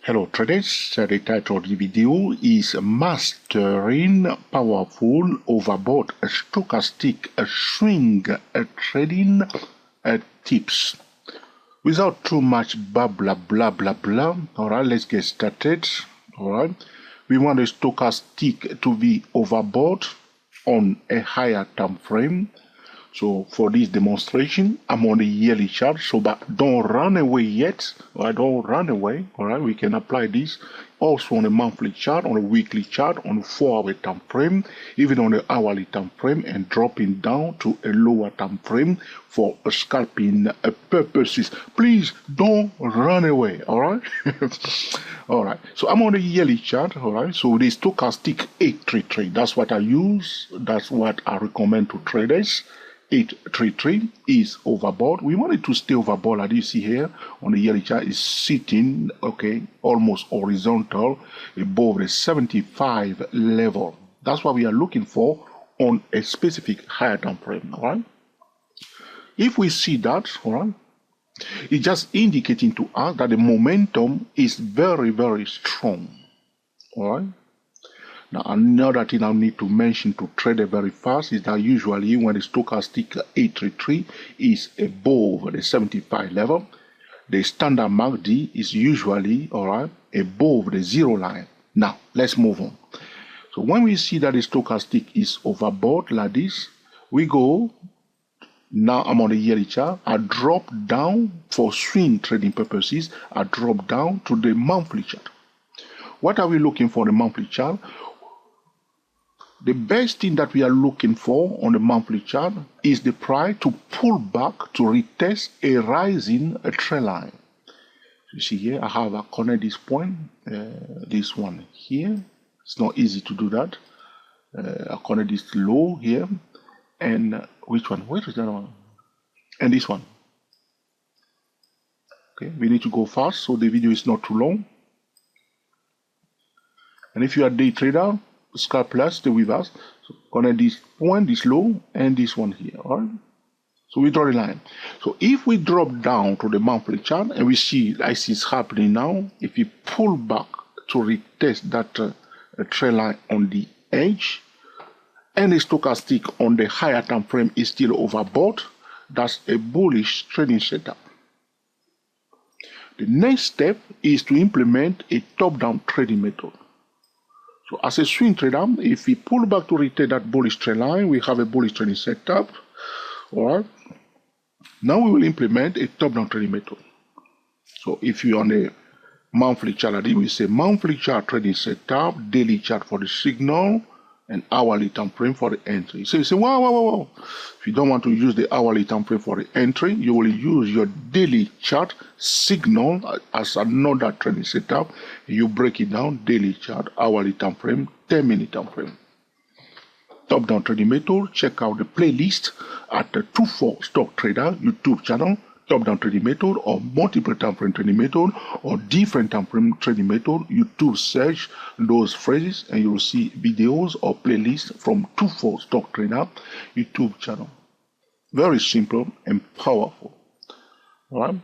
Hello traders, the title of the video is Mastering Powerful Overbought Stochastic Swing Trading Tips. Without too much blah blah blah blah blah, alright, let's get started. Alright, we want the stochastic to be overbought on a higher time frame. So for this demonstration, I'm on the yearly chart, so but don't run away yet. Alright, don't run away. Alright, we can apply this also on a monthly chart, on a weekly chart, on a 4-hour time frame, even on the hourly time frame, and dropping down to a lower time frame for scalping purposes. Please don't run away. Alright. Alright, so I'm on the yearly chart. Alright, so the stochastic 833, that's what I use, that's what I recommend to traders. 833 is overbought. We want it to stay overbought, like you see here on the yearly chart, is sitting almost horizontal above the 75 level. That's what we are looking for on a specific higher time frame. All right, if we see that, all right, it's just indicating to us that the momentum is very, very strong. All right. Now, another thing I need to mention to trader very fast is that usually when the stochastic 833 is above the 75 level, the standard MACD is usually above the 0 line. Now, let's move on. So when we see that the stochastic is overbought like this, we go, now I'm on the yearly chart, I drop down for swing trading purposes, I drop down to the monthly chart. What are we looking for in the monthly chart? The best thing that we are looking for on the monthly chart is the price to pull back to retest a rising trend line. You see here, I have a connect this point, this one here. It's not easy to do that. I connect this low here, and which one? Where is that one? And this one. Okay, we need to go fast so the video is not too long. And if you are a day trader, scalp plus, stay with us. So connect this point, this low, and this one here. All right. So we draw the line. So if we drop down to the monthly chart and we see like it's happening now, if we pull back to retest that trend line on the edge, and the stochastic on the higher time frame is still overbought, that's a bullish trading setup. The next step is to implement a top-down trading method. So as a swing trader, if we pull back to retest that bullish trend line, we have a bullish trading setup. All right. Now we will implement a top-down trading method. So if you're on a monthly chart, we say monthly chart trading setup, daily chart for the signal, and hourly time frame for the entry. So you say, wow. If you don't want to use the hourly time frame for the entry, you will use your daily chart signal as another trading setup. You break it down, daily chart, hourly time frame, 10-minute time frame. Top-down trading method, check out the playlist at the 24 Stock Trader YouTube channel. Top-down trading method or multiple time frame trading method or different time frame trading method. YouTube search those phrases and you will see videos or playlists from 24 Stock Trader YouTube channel. Very simple and powerful. All right.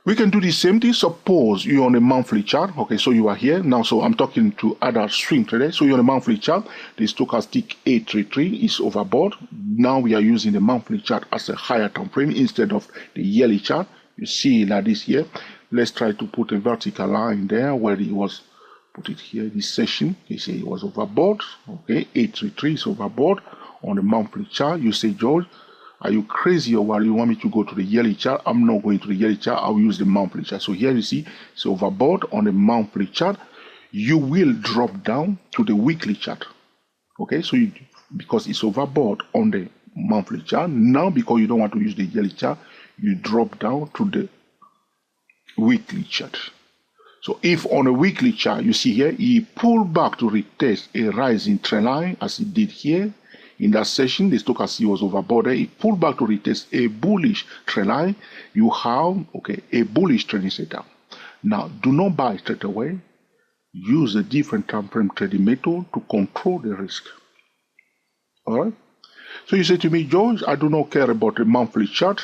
We can do the same thing. Suppose you're on a monthly chart. Okay, so you are here now. So I'm talking to other swing traders. So you're on a monthly chart. The stochastic 833 is overbought. Now we are using the monthly chart as a higher time frame instead of the yearly chart. You see like this here. Let's try to put a vertical line there where it was. Put it here. This session. You see it was overbought. Okay, 833 is overbought on the monthly chart. You say, George, are you crazy or what? You want me to go to the yearly chart? I'm not going to the yearly chart. I'll use the monthly chart. So here you see it's overbought on the monthly chart. You will drop down to the weekly chart. Okay, so because it's overbought on the monthly chart, now because you don't want to use the yearly chart, you drop down to the weekly chart. So if on a weekly chart, you see here, he pulled back to retest a rising trend line as he did here. In that session, the stochastic was overbought. It pulled back to retest a bullish trend line. You have a bullish trading setup. Now, do not buy straight away. Use a different time frame trading method to control the risk. All right. So you say to me, George, I do not care about the monthly chart.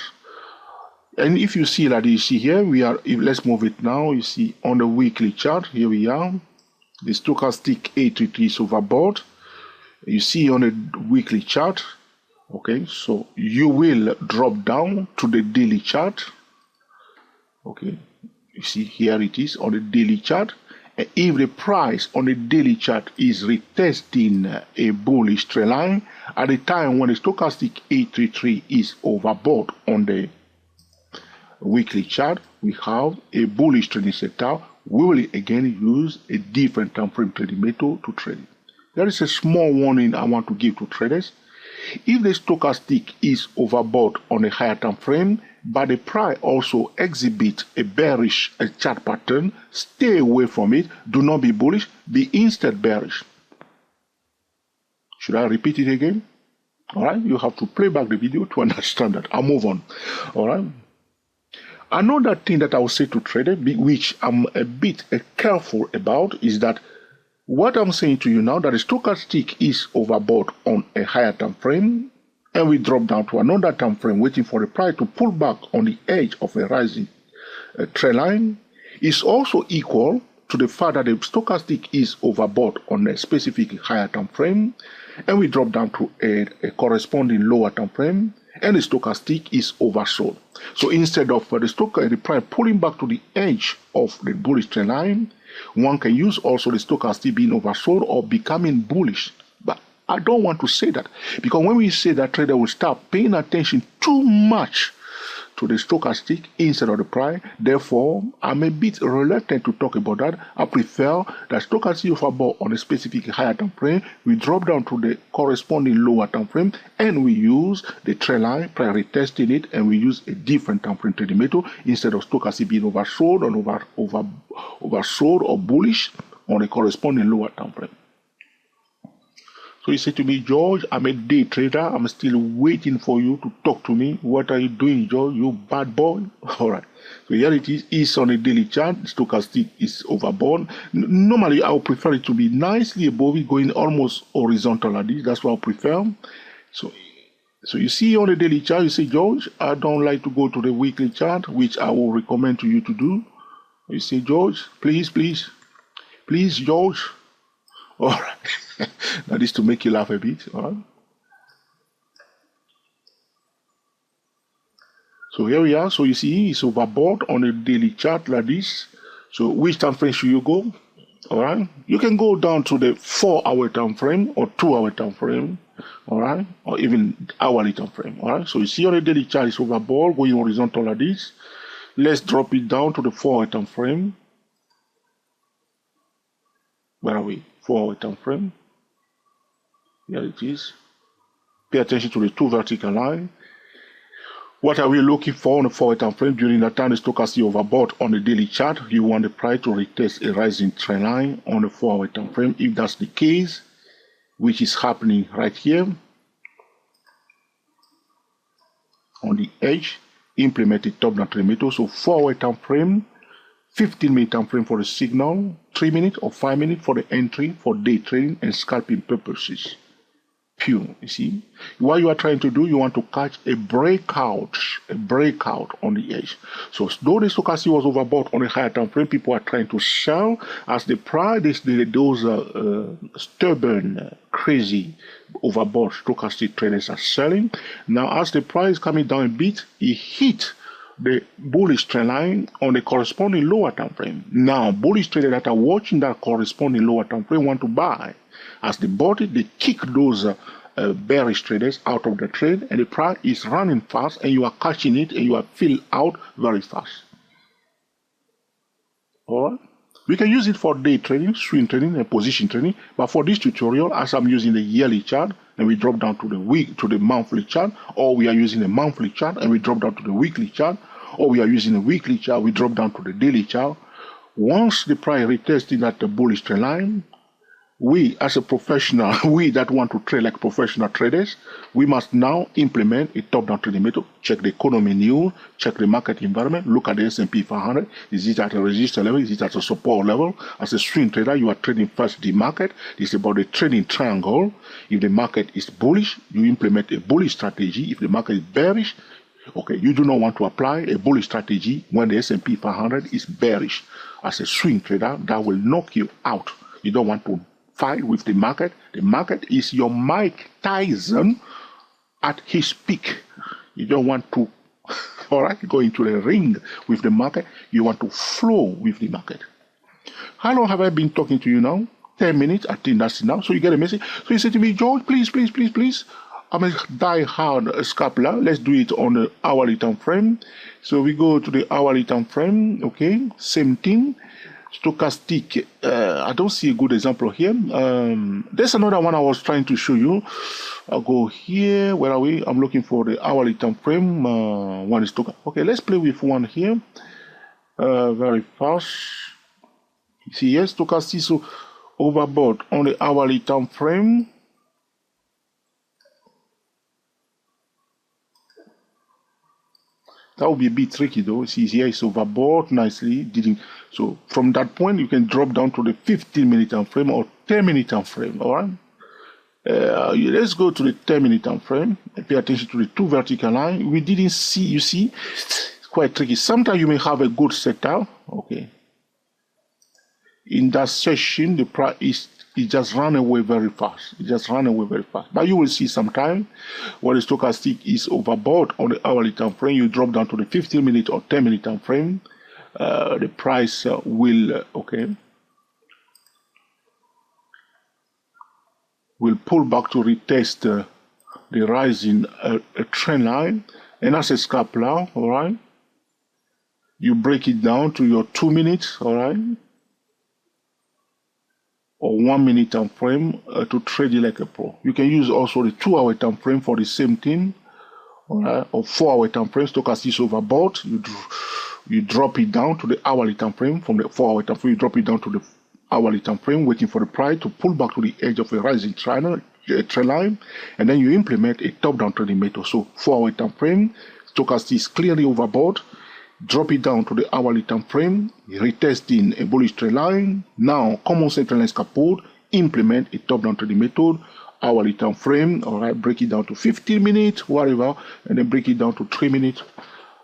And if you see that, you see here, let's move it now. You see on the weekly chart, here we are. The stochastic 833 is overbought. You see on the weekly chart, okay, so you will drop down to the daily chart. Okay, you see here it is on the daily chart. And if the price on the daily chart is retesting a bullish trend line at the time when the stochastic 833 is overbought on the weekly chart, we have a bullish trading setup. We will again use a different time frame trading method to trade it. There is a small warning I want to give to traders. If the stochastic is overbought on a higher time frame, but the price also exhibits a bearish chart pattern, stay away from it. Do not be bullish, be instead bearish. Should I repeat it again? All right, you have to play back the video to understand that. I'll move on. All right. Another thing that I will say to traders, which I'm a bit careful about, is that what I'm saying to you now, that the stochastic is overbought on a higher time frame, and we drop down to another time frame waiting for the price to pull back on the edge of a rising trend line, is also equal to the fact that the stochastic is overbought on a specific higher time frame, and we drop down to a corresponding lower time frame, and the stochastic is oversold. So instead of the price pulling back to the edge of the bullish trend line, one can use also the stochastic being oversold or becoming bullish. But I don't want to say that, because when we say that, trader will start paying attention too much to the stochastic instead of the price. Therefore, I'm a bit reluctant to talk about that. I prefer that stochastic overbought on a specific higher time frame. We drop down to the corresponding lower time frame, and we use the trend line, price retesting it, and we use a different time frame trading method instead of stochastic being oversold or oversold or bullish on the corresponding lower time frame. So you say to me, George, I'm a day trader. I'm still waiting for you to talk to me. What are you doing, George? You bad boy. All right. So here it is on a daily chart. Stochastic is overbought. Normally, I would prefer it to be nicely above it, going almost horizontal like this. That's what I prefer. So you see on the daily chart, you say, George, I don't like to go to the weekly chart, which I will recommend to you to do. You say, George, please, George. All right. That is to make you laugh a bit. All right. So here we are. So you see it's overbought on a daily chart like this. So which time frame should you go? All right. You can go down to the 4-hour time frame or 2-hour time frame. All right. Or even hourly time frame. All right. So you see on the daily chart it's overbought going horizontal like this. Let's drop it down to the 4-hour time frame. Where are we? 4-hour time frame. Here it is. Pay attention to the 2 vertical line. What are we looking for on the 4-hour time frame? During that time, the stochastic overbought on the daily chart. You want the price to retest a rising trend line on the 4-hour time frame. If that's the case, which is happening right here, on the edge, implement a top-down trend method. So 4-hour time frame, 15-minute time frame for the signal, 3 minutes or 5 minutes for the entry for day trading and scalping purposes. Pure, you see. What you are trying to do, you want to catch a breakout on the edge. So though the stochastic was overbought on a higher time frame, people are trying to sell as the price, those stubborn, crazy, overbought stochastic traders are selling. Now as the price is coming down a bit, it hit the bullish trend line on the corresponding lower time frame. Now bullish traders that are watching that corresponding lower time frame want to buy. As they bought it, they kick those bearish traders out of the trade, and the price is running fast, and you are catching it, and you are filled out very fast. All right. We can use it for day trading, swing trading, and position trading. But for this tutorial, as I'm using the yearly chart, and we drop down to the monthly chart, or we are using a monthly chart, and we drop down to the weekly chart, or we are using a weekly chart, we drop down to the daily chart. Once the price retesting at the bullish trend line, we as a professional, we that want to trade like professional traders, we must now implement a top-down trading method. Check the economy news, check the market environment, look at the S&P 500. Is it at a resistance level? Is it at a support level? As a swing trader, you are trading first the market. It's about the trading triangle. If the market is bullish, you implement a bullish strategy. If the market is bearish, Okay, you do not want to apply a bullish strategy when the S&P 500 is bearish. As a swing trader, that will knock you out. You don't want to fight with the market. The market is your Mike Tyson at his peak. You don't want to all right, go into the ring with the market. You want to flow with the market. How long have I been talking to you now? 10 minutes. I think that's enough. So you get a message. So you say to me, George, please, I'm a die-hard scalper. Let's do it on the hourly time frame. So we go to the hourly time frame. Okay, same thing. Stochastic. I don't see a good example here. There's another one I was trying to show you. I'll go here. Where are we? I'm looking for the hourly time frame. One is Stochastic. Okay, let's play with one here. Very fast. See, yes, Stochastic. So overbought on the hourly time frame. That would be a bit tricky though. See here, it's overbought nicely. Didn't so from that point you can drop down to the 15-minute time frame or 10-minute time frame. All right. Let's go to the 10-minute time frame and pay attention to the two vertical lines. We didn't see. You see, it's quite tricky. Sometimes you may have a good setup. Okay. In that session, the price is it just ran away very fast. It just ran away very fast. But you will see sometime when the stochastic is overbought on the hourly time frame, you drop down to the 15-minute or 10-minute time frame. The price will pull back to retest the rising trend line, and as a scalper, all right, you break it down to your 2 minutes, all right, or 1 minute time frame to trade it like a pro. You can use also the 2-hour time frame for the same thing, all right, or 4-hour time frame. Stochastic is overbought. You drop it down to the hourly time frame. From the 4-hour time frame, you drop it down to the hourly time frame, waiting for the price to pull back to the edge of a rising trend line, and then you implement a top-down trading method. So 4-hour time frame, stochastic is clearly overbought. Drop it down to the hourly time frame, retesting a bullish trend line. Now, common sense line kaput, implement a top-down trading method, hourly time frame, all right, break it down to 15 minutes, whatever, and then break it down to 3 minutes.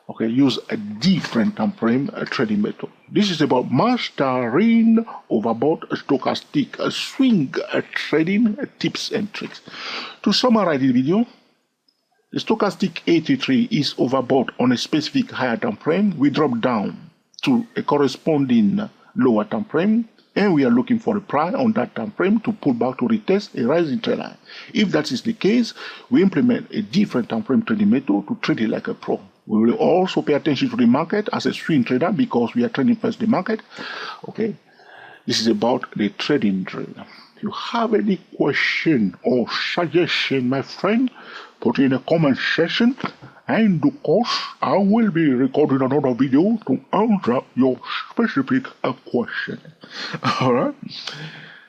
Okay, use a different time frame trading method. This is about mastering overbought stochastic swing trading tips and tricks. To summarize the video, the stochastic 83 is overbought on a specific higher time frame. We drop down to a corresponding lower time frame, and we are looking for a price on that time frame to pull back to retest a rising trend line. If that is the case, we implement a different time frame trading method to trade it like a pro. We will also pay attention to the market as a swing trader because we are trading first the market. Okay, this is about the trading trade. If you have any question or suggestion, my friend, put in the comment section, and of course I will be recording another video to answer your specific question. All right.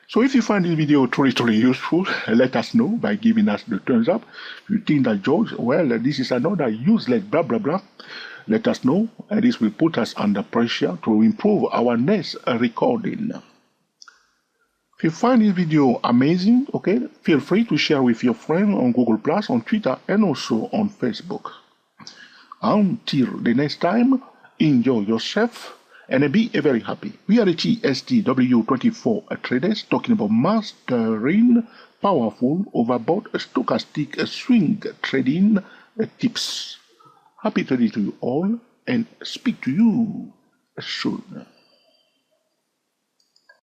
So if you find this video truly useful, let us know by giving us the thumbs up. If you think that, George, well, this is another useless blah blah blah, let us know, and this will put us under pressure to improve our next recording. If you find this video amazing, okay, feel free to share with your friend on Google+, on Twitter, and also on Facebook. Until the next time, enjoy yourself and be very happy. We are the TSTW24 traders talking about mastering powerful overbought stochastic swing trading tips. Happy trading to you all, and speak to you soon.